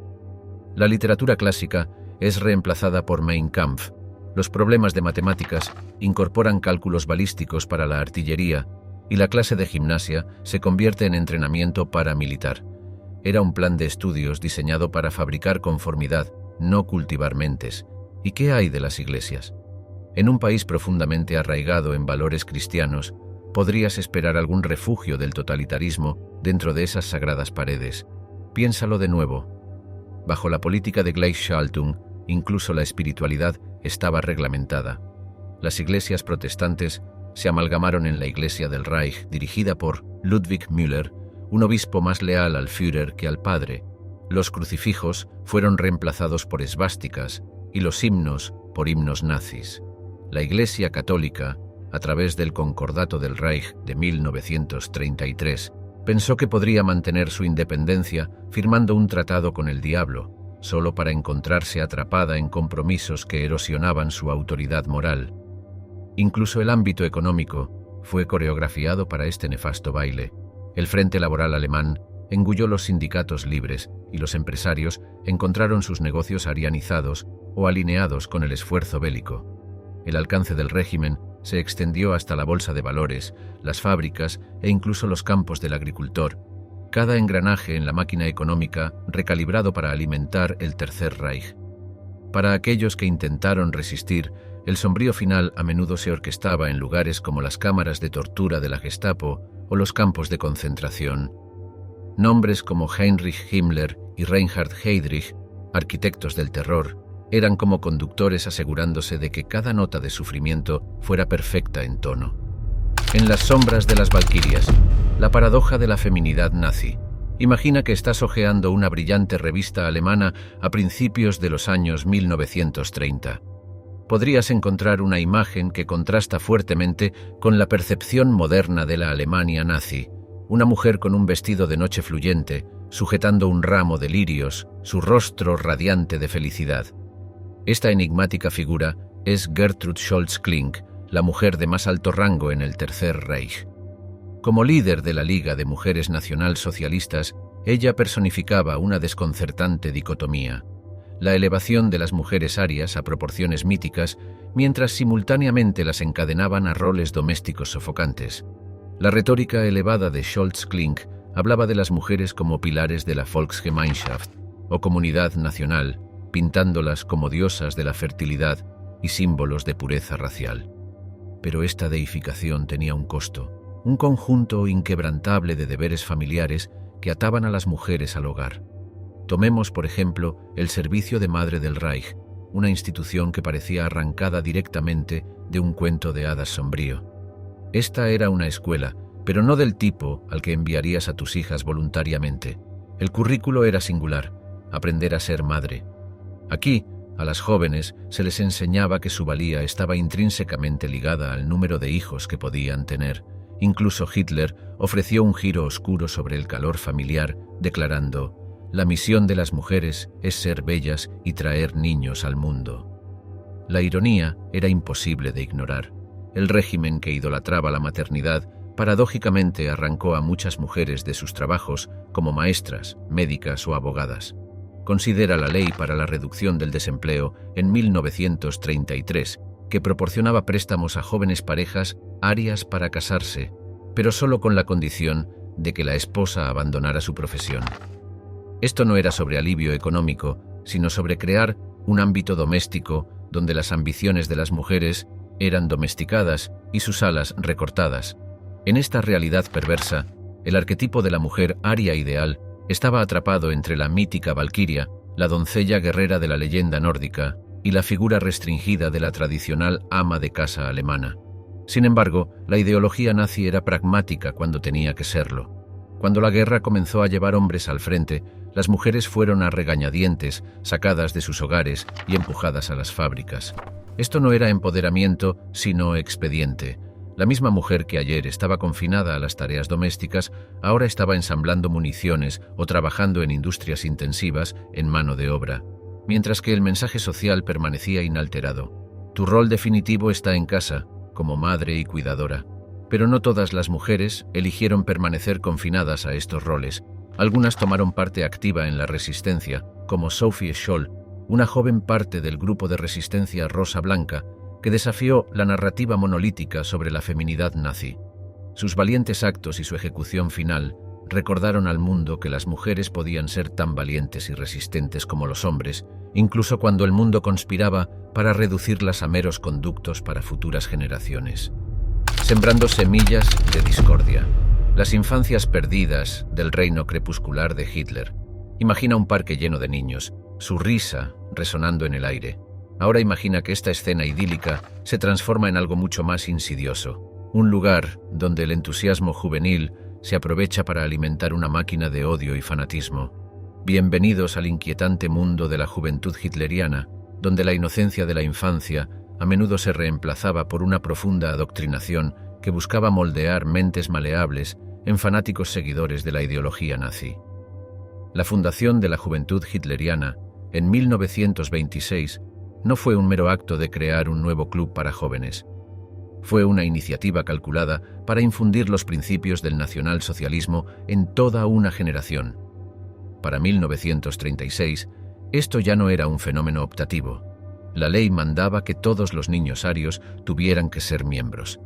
La literatura clásica es reemplazada por Mein Kampf. Los problemas de matemáticas incorporan cálculos balísticos para la artillería y la clase de gimnasia se convierte en entrenamiento paramilitar. Era un plan de estudios diseñado para fabricar conformidad, no cultivar mentes. ¿Y qué hay de las iglesias? En un país profundamente arraigado en valores cristianos, podrías esperar algún refugio del totalitarismo dentro de esas sagradas paredes. Piénsalo de nuevo. Bajo la política de Gleichschaltung, incluso la espiritualidad estaba reglamentada. Las iglesias protestantes se amalgamaron en la Iglesia del Reich, dirigida por Ludwig Müller, un obispo más leal al Führer que al padre. Los crucifijos fueron reemplazados por esvásticas y los himnos por himnos nazis. La Iglesia católica, a través del Concordato del Reich de 1933, pensó que podría mantener su independencia firmando un tratado con el diablo, solo para encontrarse atrapada en compromisos que erosionaban su autoridad moral. Incluso el ámbito económico fue coreografiado para este nefasto baile. El Frente Laboral alemán engulló los sindicatos libres y los empresarios encontraron sus negocios arianizados o alineados con el esfuerzo bélico. El alcance del régimen se extendió hasta la bolsa de valores, las fábricas e incluso los campos del agricultor. Cada engranaje en la máquina económica recalibrado para alimentar el Tercer Reich. Para aquellos que intentaron resistir, el sombrío final a menudo se orquestaba en lugares como las cámaras de tortura de la Gestapo o los campos de concentración. Nombres como Heinrich Himmler y Reinhard Heydrich, arquitectos del terror, eran como conductores asegurándose de que cada nota de sufrimiento fuera perfecta en tono. En las sombras de las valquirias, la paradoja de la feminidad nazi. Imagina que estás hojeando una brillante revista alemana a principios de los años 1930. Podrías encontrar una imagen que contrasta fuertemente con la percepción moderna de la Alemania nazi. Una mujer con un vestido de noche fluyente, sujetando un ramo de lirios, su rostro radiante de felicidad. Esta enigmática figura es Gertrud Scholz-Klink, la mujer de más alto rango en el Tercer Reich. Como líder de la Liga de Mujeres Nacionalsocialistas, ella personificaba una desconcertante dicotomía: la elevación de las mujeres arias a proporciones míticas, mientras simultáneamente las encadenaban a roles domésticos sofocantes. La retórica elevada de Scholz-Klink hablaba de las mujeres como pilares de la Volksgemeinschaft, o comunidad nacional, pintándolas como diosas de la fertilidad y símbolos de pureza racial. Pero esta deificación tenía un costo, un conjunto inquebrantable de deberes familiares que ataban a las mujeres al hogar. Tomemos, por ejemplo, el servicio de madre del Reich, una institución que parecía arrancada directamente de un cuento de hadas sombrío. Esta era una escuela, pero no del tipo al que enviarías a tus hijas voluntariamente. El currículo era singular: aprender a ser madre. Aquí, a las jóvenes se les enseñaba que su valía estaba intrínsecamente ligada al número de hijos que podían tener. Incluso Hitler ofreció un giro oscuro sobre el calor familiar, declarando: «La misión de las mujeres es ser bellas y traer niños al mundo». La ironía era imposible de ignorar. El régimen que idolatraba la maternidad paradójicamente arrancó a muchas mujeres de sus trabajos como maestras, médicas o abogadas. Considera la Ley para la Reducción del Desempleo en 1933, que proporcionaba préstamos a jóvenes parejas arias para casarse, pero solo con la condición de que la esposa abandonara su profesión. Esto no era sobre alivio económico, sino sobre crear un ámbito doméstico donde las ambiciones de las mujeres eran domesticadas y sus alas recortadas. En esta realidad perversa, el arquetipo de la mujer aria ideal estaba atrapado entre la mítica valquiria, la doncella guerrera de la leyenda nórdica, y la figura restringida de la tradicional ama de casa alemana. Sin embargo, la ideología nazi era pragmática cuando tenía que serlo. Cuando la guerra comenzó a llevar hombres al frente, las mujeres fueron a regañadientes, sacadas de sus hogares y empujadas a las fábricas. Esto no era empoderamiento, sino expediente. La misma mujer que ayer estaba confinada a las tareas domésticas, ahora estaba ensamblando municiones o trabajando en industrias intensivas en mano de obra, mientras que el mensaje social permanecía inalterado. Tu rol definitivo está en casa, como madre y cuidadora. Pero no todas las mujeres eligieron permanecer confinadas a estos roles. Algunas tomaron parte activa en la resistencia, como Sophie Scholl, una joven parte del grupo de resistencia Rosa Blanca, que desafió la narrativa monolítica sobre la feminidad nazi. Sus valientes actos y su ejecución final recordaron al mundo que las mujeres podían ser tan valientes y resistentes como los hombres, incluso cuando el mundo conspiraba para reducirlas a meros conductos para futuras generaciones. Sembrando semillas de discordia. Las infancias perdidas del reino crepuscular de Hitler. Imagina un parque lleno de niños, su risa resonando en el aire. Ahora imagina que esta escena idílica se transforma en algo mucho más insidioso. Un lugar donde el entusiasmo juvenil se aprovecha para alimentar una máquina de odio y fanatismo. Bienvenidos al inquietante mundo de la juventud hitleriana, donde la inocencia de la infancia a menudo se reemplazaba por una profunda adoctrinación que buscaba moldear mentes maleables en fanáticos seguidores de la ideología nazi. La fundación de la juventud hitleriana, en 1926, no fue un mero acto de crear un nuevo club para jóvenes. Fue una iniciativa calculada para infundir los principios del nacionalsocialismo en toda una generación. Para 1936, esto ya no era un fenómeno optativo. La ley mandaba que todos los niños arios tuvieran que ser miembros.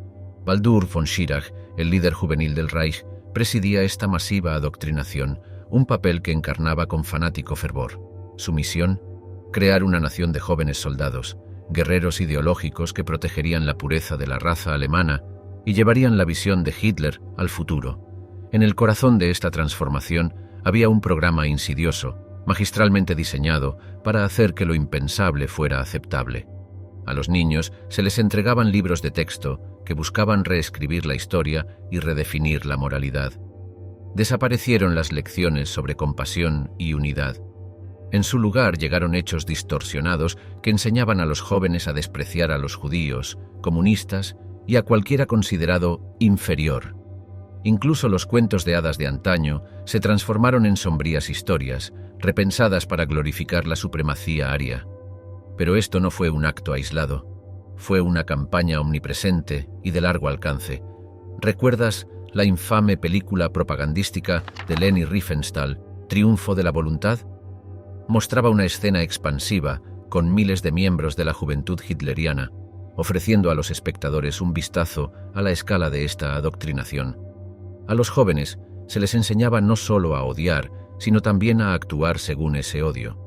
Baldur von Schirach, el líder juvenil del Reich, presidía esta masiva adoctrinación, un papel que encarnaba con fanático fervor. Su misión: crear una nación de jóvenes soldados, guerreros ideológicos que protegerían la pureza de la raza alemana y llevarían la visión de Hitler al futuro. En el corazón de esta transformación había un programa insidioso, magistralmente diseñado para hacer que lo impensable fuera aceptable. A los niños se les entregaban libros de texto que buscaban reescribir la historia y redefinir la moralidad. Desaparecieron las lecciones sobre compasión y unidad. En su lugar llegaron hechos distorsionados que enseñaban a los jóvenes a despreciar a los judíos, comunistas y a cualquiera considerado inferior. Incluso los cuentos de hadas de antaño se transformaron en sombrías historias, repensadas para glorificar la supremacía aria. Pero esto no fue un acto aislado. Fue una campaña omnipresente y de largo alcance. ¿Recuerdas la infame película propagandística de Leni Riefenstahl, Triunfo de la Voluntad? Mostraba una escena expansiva con miles de miembros de la juventud hitleriana, ofreciendo a los espectadores un vistazo a la escala de esta adoctrinación. A los jóvenes se les enseñaba no solo a odiar, sino también a actuar según ese odio.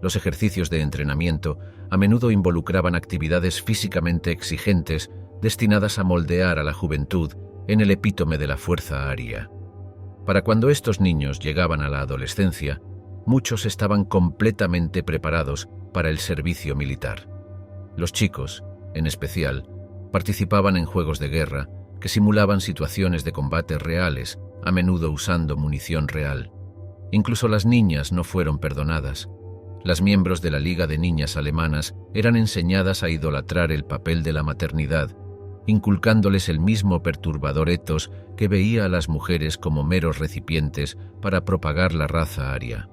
Los ejercicios de entrenamiento a menudo involucraban actividades físicamente exigentes destinadas a moldear a la juventud en el epítome de la fuerza aria. Para cuando estos niños llegaban a la adolescencia, muchos estaban completamente preparados para el servicio militar. Los chicos, en especial, participaban en juegos de guerra que simulaban situaciones de combate reales, a menudo usando munición real. Incluso las niñas no fueron perdonadas. Las miembros de la Liga de Niñas Alemanas eran enseñadas a idolatrar el papel de la maternidad, inculcándoles el mismo perturbador ethos que veía a las mujeres como meros recipientes para propagar la raza aria.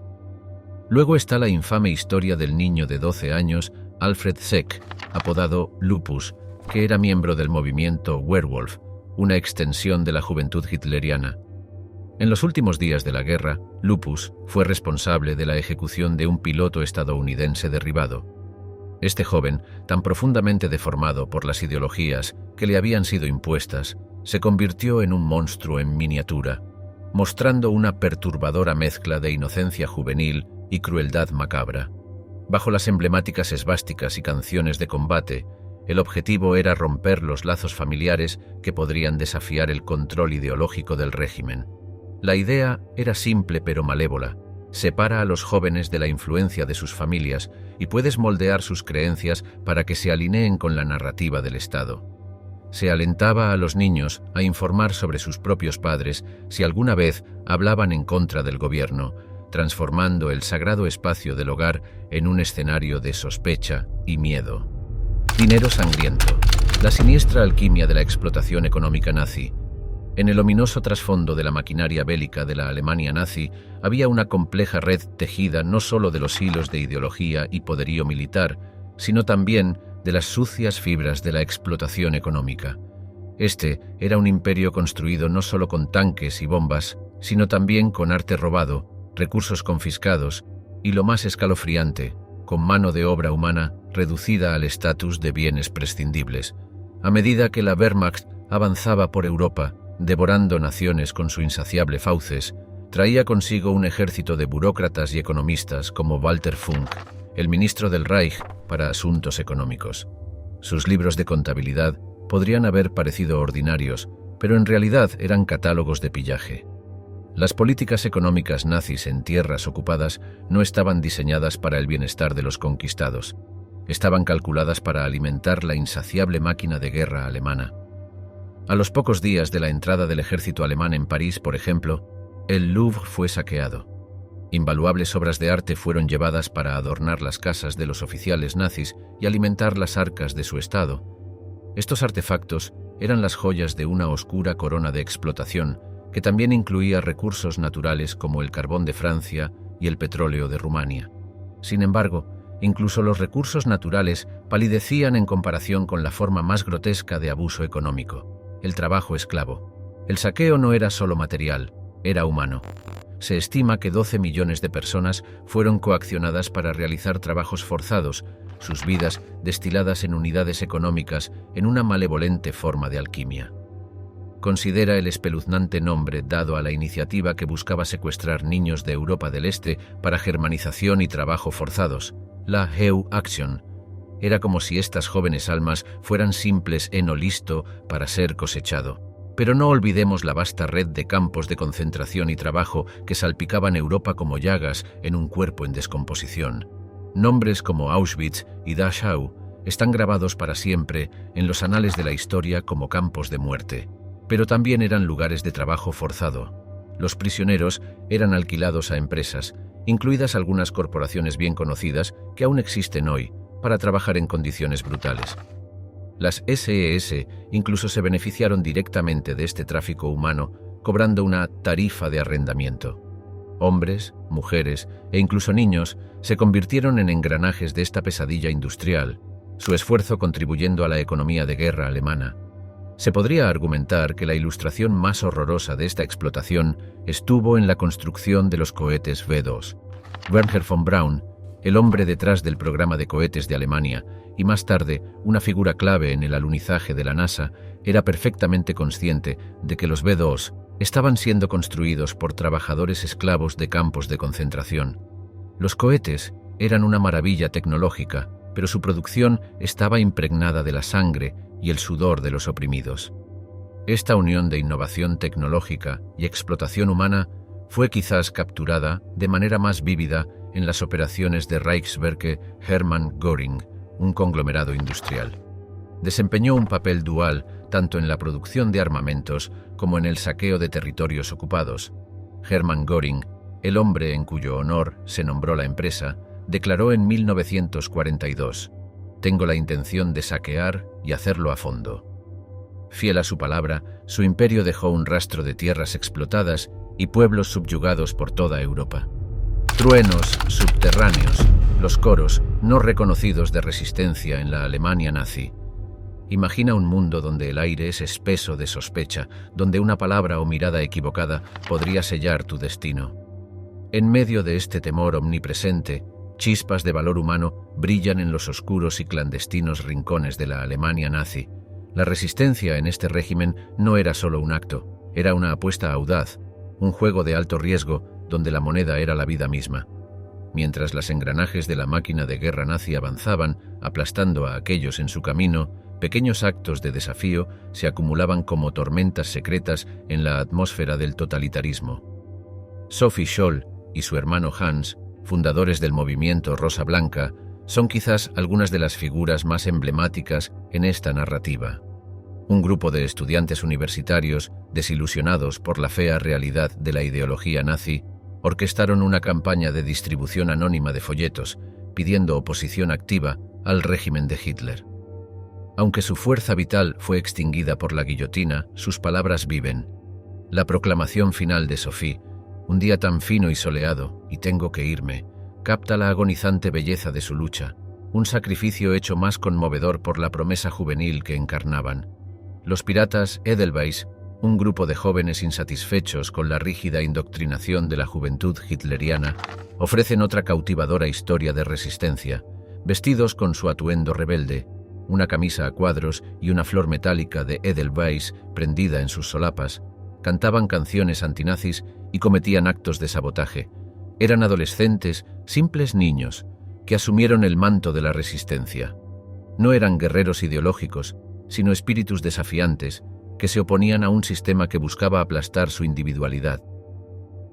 Luego está la infame historia del niño de 12 años, Alfred Seck, apodado Lupus, que era miembro del movimiento Werwolf, una extensión de la juventud hitleriana. En los últimos días de la guerra, Lupus fue responsable de la ejecución de un piloto estadounidense derribado. Este joven, tan profundamente deformado por las ideologías que le habían sido impuestas, se convirtió en un monstruo en miniatura, mostrando una perturbadora mezcla de inocencia juvenil y crueldad macabra. Bajo las emblemáticas esvásticas y canciones de combate, el objetivo era romper los lazos familiares que podrían desafiar el control ideológico del régimen. La idea era simple pero malévola. Separa a los jóvenes de la influencia de sus familias y puedes moldear sus creencias para que se alineen con la narrativa del Estado. Se alentaba a los niños a informar sobre sus propios padres si alguna vez hablaban en contra del gobierno, transformando el sagrado espacio del hogar en un escenario de sospecha y miedo. Dinero sangriento, la siniestra alquimia de la explotación económica nazi. En el ominoso trasfondo de la maquinaria bélica de la Alemania nazi había una compleja red tejida no solo de los hilos de ideología y poderío militar, sino también de las sucias fibras de la explotación económica. Este era un imperio construido no solo con tanques y bombas, sino también con arte robado, recursos confiscados y, lo más escalofriante, con mano de obra humana reducida al estatus de bienes prescindibles. A medida que la Wehrmacht avanzaba por Europa, devorando naciones con su insaciable fauces, traía consigo un ejército de burócratas y economistas como Walter Funk, el ministro del Reich para asuntos económicos. Sus libros de contabilidad podrían haber parecido ordinarios, pero en realidad eran catálogos de pillaje. Las políticas económicas nazis en tierras ocupadas no estaban diseñadas para el bienestar de los conquistados. Estaban calculadas para alimentar la insaciable máquina de guerra alemana. A los pocos días de la entrada del ejército alemán en París, por ejemplo, el Louvre fue saqueado. Invaluables obras de arte fueron llevadas para adornar las casas de los oficiales nazis y alimentar las arcas de su estado. Estos artefactos eran las joyas de una oscura corona de explotación que también incluía recursos naturales como el carbón de Francia y el petróleo de Rumania. Sin embargo, incluso los recursos naturales palidecían en comparación con la forma más grotesca de abuso económico: el trabajo esclavo. El saqueo no era solo material, era humano. Se estima que 12 millones de personas fueron coaccionadas para realizar trabajos forzados, sus vidas destiladas en unidades económicas en una malevolente forma de alquimia. Considera el espeluznante nombre dado a la iniciativa que buscaba secuestrar niños de Europa del Este para germanización y trabajo forzados, la EU-Action. Era como si estas jóvenes almas fueran simples heno listo para ser cosechado. Pero no olvidemos la vasta red de campos de concentración y trabajo que salpicaban Europa como llagas en un cuerpo en descomposición. Nombres como Auschwitz y Dachau están grabados para siempre en los anales de la historia como campos de muerte, pero también eran lugares de trabajo forzado. Los prisioneros eran alquilados a empresas, incluidas algunas corporaciones bien conocidas que aún existen hoy, para trabajar en condiciones brutales. Las SS incluso se beneficiaron directamente de este tráfico humano, cobrando una tarifa de arrendamiento. Hombres, mujeres e incluso niños se convirtieron en engranajes de esta pesadilla industrial, su esfuerzo contribuyendo a la economía de guerra alemana. Se podría argumentar que la ilustración más horrorosa de esta explotación estuvo en la construcción de los cohetes V2. Wernher von Braun, el hombre detrás del programa de cohetes de Alemania y más tarde una figura clave en el alunizaje de la NASA, era perfectamente consciente de que los V2 estaban siendo construidos por trabajadores esclavos de campos de concentración. Los cohetes eran una maravilla tecnológica, pero su producción estaba impregnada de la sangre y el sudor de los oprimidos. Esta unión de innovación tecnológica y explotación humana fue quizás capturada de manera más vívida en las operaciones de Reichswerke Hermann Göring, un conglomerado industrial. Desempeñó un papel dual tanto en la producción de armamentos como en el saqueo de territorios ocupados. Hermann Göring el hombre en cuyo honor se nombró la empresa, declaró en 1942: «Tengo la intención de saquear y hacerlo a fondo». Fiel a su palabra, su imperio dejó un rastro de tierras explotadas y pueblos subyugados por toda Europa. Truenos subterráneos, los coros no reconocidos de resistencia en la Alemania nazi. Imagina un mundo donde el aire es espeso de sospecha, donde una palabra o mirada equivocada podría sellar tu destino. En medio de este temor omnipresente, chispas de valor humano brillan en los oscuros y clandestinos rincones de la Alemania nazi. La resistencia en este régimen no era solo un acto, era una apuesta audaz, un juego de alto riesgo donde la moneda era la vida misma. Mientras los engranajes de la máquina de guerra nazi avanzaban, aplastando a aquellos en su camino, pequeños actos de desafío se acumulaban como tormentas secretas en la atmósfera del totalitarismo. Sophie Scholl y su hermano Hans, fundadores del movimiento Rosa Blanca, son quizás algunas de las figuras más emblemáticas en esta narrativa. Un grupo de estudiantes universitarios, desilusionados por la fea realidad de la ideología nazi, orquestaron una campaña de distribución anónima de folletos, pidiendo oposición activa al régimen de Hitler. Aunque su fuerza vital fue extinguida por la guillotina, sus palabras viven. La proclamación final de Sophie: «Un día tan fino y soleado, y tengo que irme», capta la agonizante belleza de su lucha, un sacrificio hecho más conmovedor por la promesa juvenil que encarnaban. Los piratas Edelweiss, un grupo de jóvenes insatisfechos con la rígida indoctrinación de la juventud hitleriana, ofrecen otra cautivadora historia de resistencia, vestidos con su atuendo rebelde, una camisa a cuadros y una flor metálica de Edelweiss prendida en sus solapas, cantaban canciones antinazis y cometían actos de sabotaje. Eran adolescentes, simples niños, que asumieron el manto de la resistencia. No eran guerreros ideológicos, sino espíritus desafiantes, que se oponían a un sistema que buscaba aplastar su individualidad.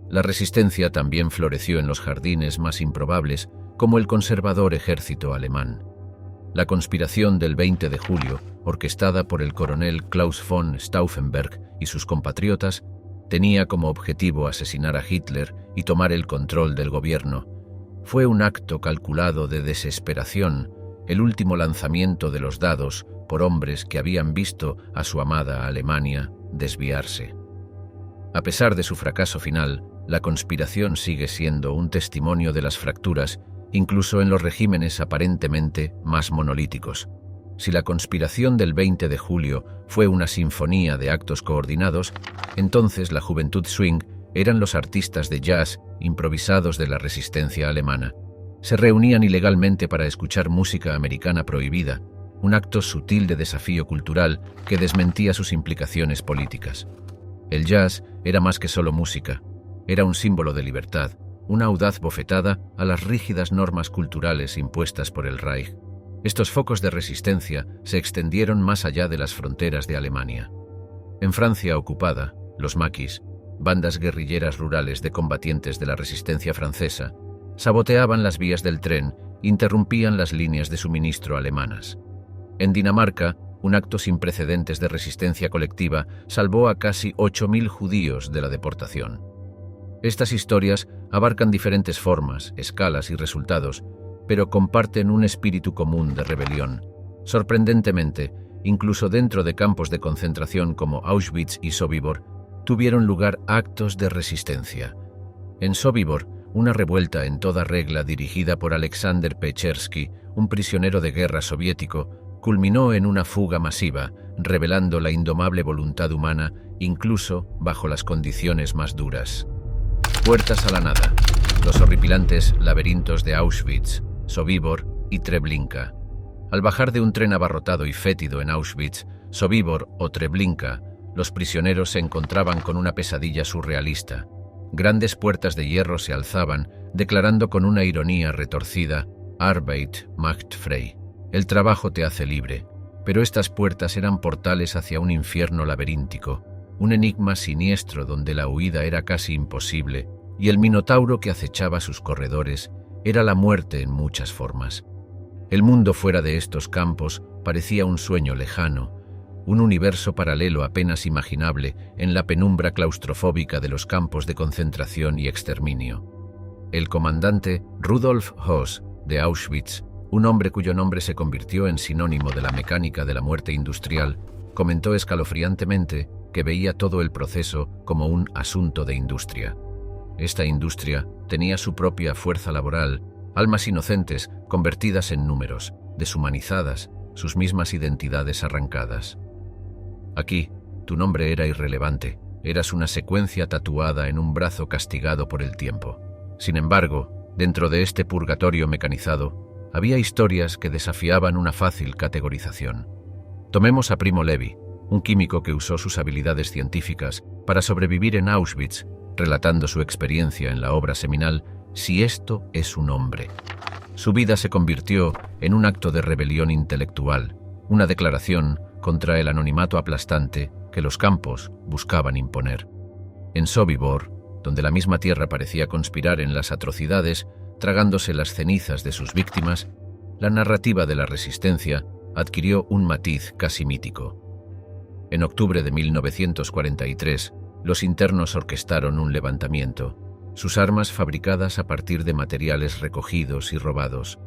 La resistencia también floreció en los jardines más improbables, como el conservador ejército alemán. La conspiración del 20 de julio, orquestada por el coronel Klaus von Stauffenberg y sus compatriotas, tenía como objetivo asesinar a Hitler y tomar el control del gobierno. Fue un acto calculado de desesperación, el último lanzamiento de los dados por hombres que habían visto a su amada Alemania desviarse. A pesar de su fracaso final, la conspiración sigue siendo un testimonio de las fracturas, incluso en los regímenes aparentemente más monolíticos. Si la conspiración del 20 de julio fue una sinfonía de actos coordinados, entonces la juventud swing eran los artistas de jazz improvisados de la resistencia alemana. Se reunían ilegalmente para escuchar música americana prohibida, un acto sutil de desafío cultural que desmentía sus implicaciones políticas. El jazz era más que solo música, era un símbolo de libertad, una audaz bofetada a las rígidas normas culturales impuestas por el Reich. Estos focos de resistencia se extendieron más allá de las fronteras de Alemania. En Francia ocupada, los maquis, bandas guerrilleras rurales de combatientes de la resistencia francesa, saboteaban las vías del tren, interrumpían las líneas de suministro alemanas. En Dinamarca, un acto sin precedentes de resistencia colectiva salvó a casi 8.000 judíos de la deportación. Estas historias abarcan diferentes formas, escalas y resultados, pero comparten un espíritu común de rebelión. Sorprendentemente, incluso dentro de campos de concentración como Auschwitz y Sobibor, tuvieron lugar actos de resistencia. En Sobibor, una revuelta en toda regla dirigida por Alexander Pechersky, un prisionero de guerra soviético, culminó en una fuga masiva, revelando la indomable voluntad humana, incluso bajo las condiciones más duras. Puertas a la nada, los horripilantes laberintos de Auschwitz, Sobibor y Treblinka. Al bajar de un tren abarrotado y fétido en Auschwitz, Sobibor o Treblinka, los prisioneros se encontraban con una pesadilla surrealista. Grandes puertas de hierro se alzaban, declarando con una ironía retorcida: Arbeit macht frei, el trabajo te hace libre. Pero estas puertas eran portales hacia un infierno laberíntico, un enigma siniestro donde la huida era casi imposible, y el minotauro que acechaba sus corredores era la muerte en muchas formas. El mundo fuera de estos campos parecía un sueño lejano, un universo paralelo apenas imaginable en la penumbra claustrofóbica de los campos de concentración y exterminio. El comandante Rudolf Höss de Auschwitz, un hombre cuyo nombre se convirtió en sinónimo de la mecánica de la muerte industrial, comentó escalofriantemente que veía todo el proceso como un asunto de industria. Esta industria tenía su propia fuerza laboral, almas inocentes convertidas en números, deshumanizadas, sus mismas identidades arrancadas. Aquí, tu nombre era irrelevante, eras una secuencia tatuada en un brazo castigado por el tiempo. Sin embargo, dentro de este purgatorio mecanizado, había historias que desafiaban una fácil categorización. Tomemos a Primo Levi, un químico que usó sus habilidades científicas para sobrevivir en Auschwitz, relatando su experiencia en la obra seminal Si esto es un hombre. Su vida se convirtió en un acto de rebelión intelectual, una declaración contra el anonimato aplastante que los campos buscaban imponer. En Sobibor, donde la misma tierra parecía conspirar en las atrocidades, tragándose las cenizas de sus víctimas, la narrativa de la resistencia adquirió un matiz casi mítico. En octubre de 1943, los internos orquestaron un levantamiento, sus armas fabricadas a partir de materiales recogidos y robados.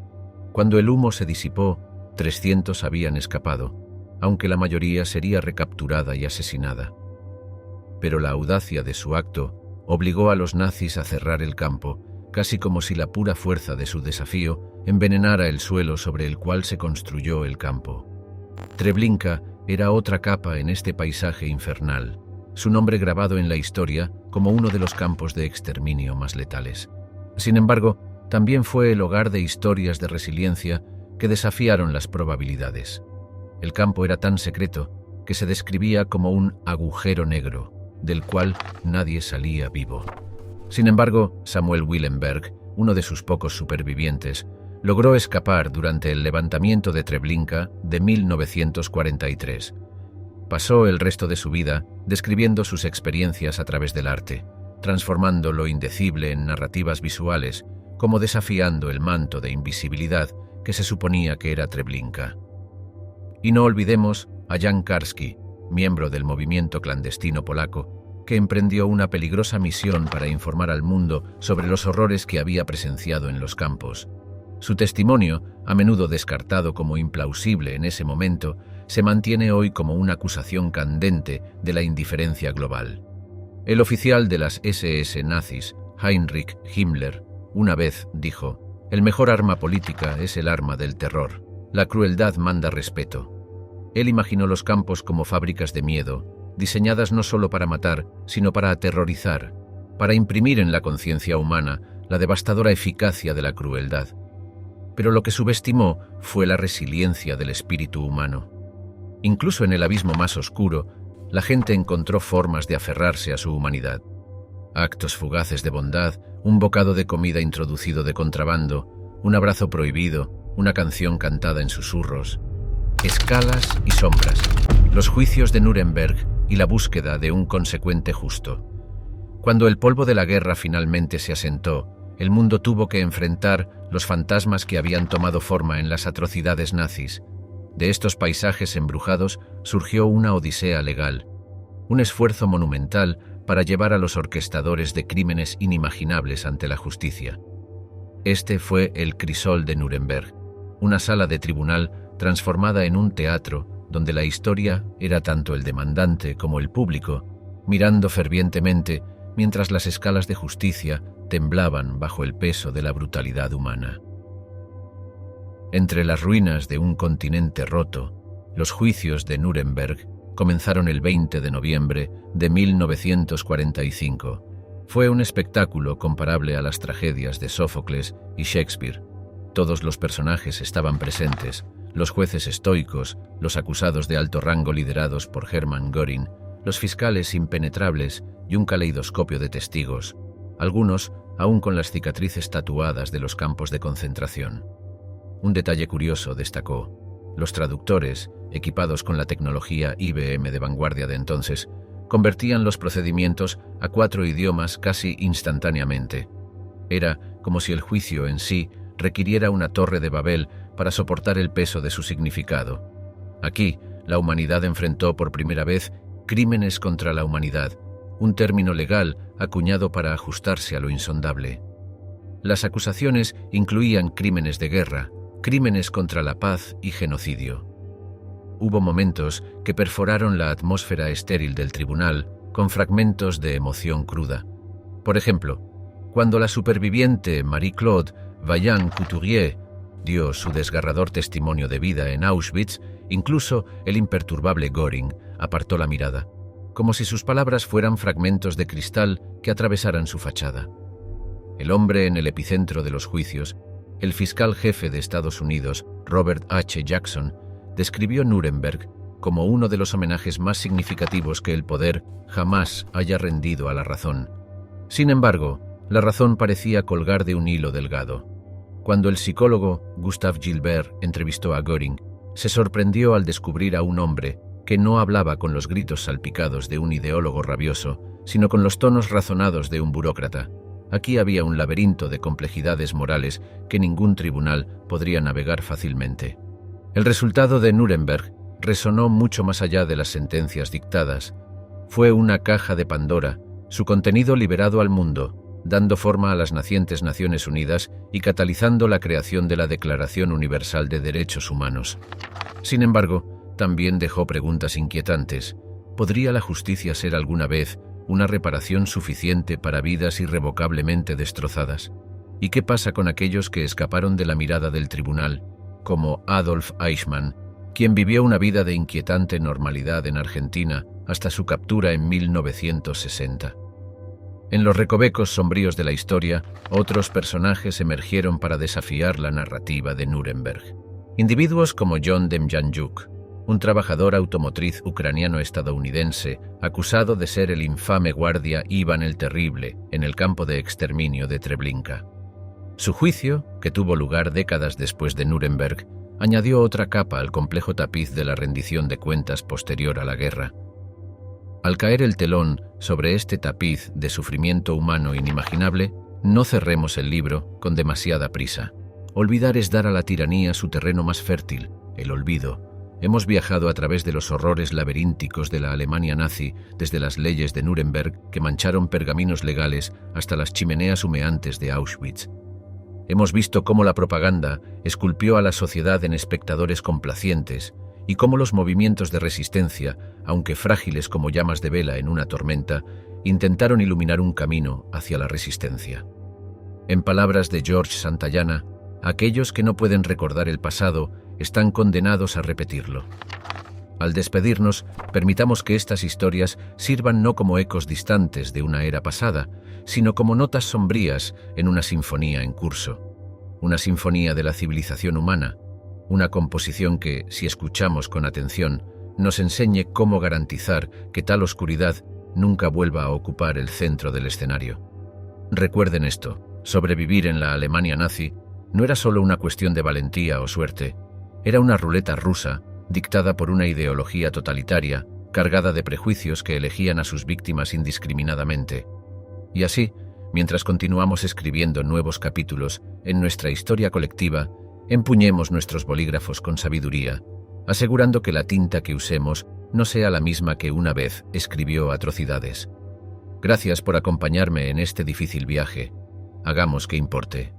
Cuando el humo se disipó, 300 habían escapado, aunque la mayoría sería recapturada y asesinada. Pero la audacia de su acto obligó a los nazis a cerrar el campo, casi como si la pura fuerza de su desafío envenenara el suelo sobre el cual se construyó el campo. Treblinka era otra capa en este paisaje infernal, su nombre grabado en la historia como uno de los campos de exterminio más letales. Sin embargo, también fue el hogar de historias de resiliencia que desafiaron las probabilidades. El campo era tan secreto que se describía como un agujero negro, del cual nadie salía vivo. Sin embargo, Samuel Willenberg, uno de sus pocos supervivientes, logró escapar durante el levantamiento de Treblinka de 1943. Pasó el resto de su vida describiendo sus experiencias a través del arte, transformando lo indecible en narrativas visuales, como desafiando el manto de invisibilidad que se suponía que era Treblinka. Y no olvidemos a Jan Karski, miembro del movimiento clandestino polaco, que emprendió una peligrosa misión para informar al mundo sobre los horrores que había presenciado en los campos. Su testimonio, a menudo descartado como implausible en ese momento, se mantiene hoy como una acusación candente de la indiferencia global. El oficial de las SS nazis, Heinrich Himmler, una vez dijo: «El mejor arma política es el arma del terror. La crueldad manda respeto». Él imaginó los campos como fábricas de miedo, diseñadas no solo para matar, sino para aterrorizar, para imprimir en la conciencia humana la devastadora eficacia de la crueldad. Pero lo que subestimó fue la resiliencia del espíritu humano. Incluso en el abismo más oscuro, la gente encontró formas de aferrarse a su humanidad. Actos fugaces de bondad, un bocado de comida introducido de contrabando, un abrazo prohibido, una canción cantada en susurros. Escalas y sombras, los juicios de Nuremberg y la búsqueda de un consecuente justo. Cuando el polvo de la guerra finalmente se asentó, el mundo tuvo que enfrentar los fantasmas que habían tomado forma en las atrocidades nazis. De estos paisajes embrujados surgió una odisea legal, un esfuerzo monumental para llevar a los orquestadores de crímenes inimaginables ante la justicia. Este fue el Crisol de Nuremberg, una sala de tribunal transformada en un teatro donde la historia era tanto el demandante como el público, mirando fervientemente mientras las escalas de justicia temblaban bajo el peso de la brutalidad humana. Entre las ruinas de un continente roto, los juicios de Nuremberg comenzaron el 20 de noviembre de 1945. Fue un espectáculo comparable a las tragedias de Sófocles y Shakespeare. Todos los personajes estaban presentes, los jueces estoicos, los acusados de alto rango liderados por Hermann Göring, los fiscales impenetrables y un caleidoscopio de testigos, algunos aún con las cicatrices tatuadas de los campos de concentración. Un detalle curioso destacó: los traductores, equipados con la tecnología IBM de vanguardia de entonces, convertían los procedimientos a 4 idiomas casi instantáneamente. Era como si el juicio en sí requiriera una torre de Babel para soportar el peso de su significado. Aquí, la humanidad enfrentó por primera vez crímenes contra la humanidad, un término legal acuñado para ajustarse a lo insondable. Las acusaciones incluían crímenes de guerra, crímenes contra la paz y genocidio. Hubo momentos que perforaron la atmósfera estéril del tribunal con fragmentos de emoción cruda. Por ejemplo, cuando la superviviente Marie-Claude Vaillant-Couturier dio su desgarrador testimonio de vida en Auschwitz, incluso el imperturbable Göring apartó la mirada, como si sus palabras fueran fragmentos de cristal que atravesaran su fachada. El hombre en el epicentro de los juicios, el fiscal jefe de Estados Unidos, Robert H. Jackson, describió Nuremberg como uno de los homenajes más significativos que el poder jamás haya rendido a la razón. Sin embargo, la razón parecía colgar de un hilo delgado. Cuando el psicólogo Gustave Gilbert entrevistó a Göring, se sorprendió al descubrir a un hombre que no hablaba con los gritos salpicados de un ideólogo rabioso, sino con los tonos razonados de un burócrata. Aquí había un laberinto de complejidades morales que ningún tribunal podría navegar fácilmente. El resultado de Nuremberg resonó mucho más allá de las sentencias dictadas. Fue una caja de Pandora, su contenido liberado al mundo, dando forma a las nacientes Naciones Unidas y catalizando la creación de la Declaración Universal de Derechos Humanos. Sin embargo, también dejó preguntas inquietantes. ¿Podría la justicia ser alguna vez una reparación suficiente para vidas irrevocablemente destrozadas? ¿Y qué pasa con aquellos que escaparon de la mirada del tribunal, como Adolf Eichmann, quien vivió una vida de inquietante normalidad en Argentina hasta su captura en 1960? En los recovecos sombríos de la historia, otros personajes emergieron para desafiar la narrativa de Nuremberg. Individuos como John Demjanjuk, un trabajador automotriz ucraniano-estadounidense acusado de ser el infame guardia Iván el Terrible en el campo de exterminio de Treblinka. Su juicio, que tuvo lugar décadas después de Nuremberg, añadió otra capa al complejo tapiz de la rendición de cuentas posterior a la guerra. Al caer el telón sobre este tapiz de sufrimiento humano inimaginable, no cerremos el libro con demasiada prisa. Olvidar es dar a la tiranía su terreno más fértil, el olvido. Hemos viajado a través de los horrores laberínticos de la Alemania nazi, desde las leyes de Nuremberg que mancharon pergaminos legales hasta las chimeneas humeantes de Auschwitz. Hemos visto cómo la propaganda esculpió a la sociedad en espectadores complacientes y cómo los movimientos de resistencia, aunque frágiles como llamas de vela en una tormenta, intentaron iluminar un camino hacia la resistencia. En palabras de George Santayana, aquellos que no pueden recordar el pasado están condenados a repetirlo. Al despedirnos, permitamos que estas historias sirvan no como ecos distantes de una era pasada, sino como notas sombrías en una sinfonía en curso. Una sinfonía de la civilización humana, una composición que, si escuchamos con atención, nos enseñe cómo garantizar que tal oscuridad nunca vuelva a ocupar el centro del escenario. Recuerden esto, sobrevivir en la Alemania nazi no era solo una cuestión de valentía o suerte, era una ruleta rusa dictada por una ideología totalitaria, cargada de prejuicios que elegían a sus víctimas indiscriminadamente. Y así, mientras continuamos escribiendo nuevos capítulos en nuestra historia colectiva, empuñemos nuestros bolígrafos con sabiduría, asegurando que la tinta que usemos no sea la misma que una vez escribió atrocidades. Gracias por acompañarme en este difícil viaje. Hagamos que importe.